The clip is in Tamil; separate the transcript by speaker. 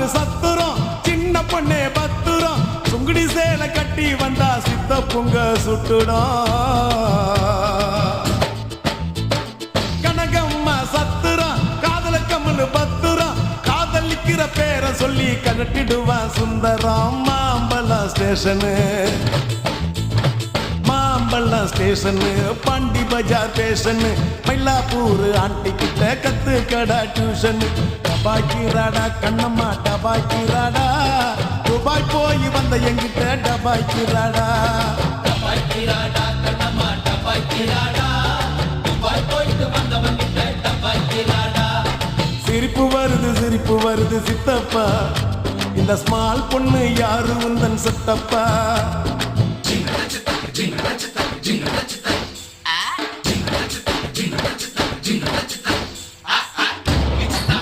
Speaker 1: காவல் சத்துரும் சின்ன பொண்ணே பத்துரும் சுங்குடி சேலை கட்டி வந்தா சித்த பொங்க சுட்டுடும் கனகம்மா சத்துரும் காதல கம்மல் பத்துரும் காதலிக்கிற பேரை சொல்லி கலட்டிடுவான் சுந்தரம் மாம்பழம் ஸ்டேஷனு மாம்பழம் ஸ்டேஷனு பாண்டி பஜார் ஸ்டேஷனு மயிலாப்பூர் ஆண்டி கிட்ட கத்து கடா டியூஷன் டபாக்கிராடா கண்ணம்மா டபாக்கிராடா துபாய் போய் வந்த எங்கிட்ட டபாக்கிராடா
Speaker 2: டபாக்கிராடா கண்ணம்மா டபாக்கிராடா துபாய் போயிட்டு வந்தவங்கிட்ட டபாக்கிராடா
Speaker 1: சிரிப்பு வருது சித்தப்பா இந்த ஸ்மால் பொண்ணு யாரு உந்தன் சித்தப்பா
Speaker 2: ஜிங்க ரச்சிதா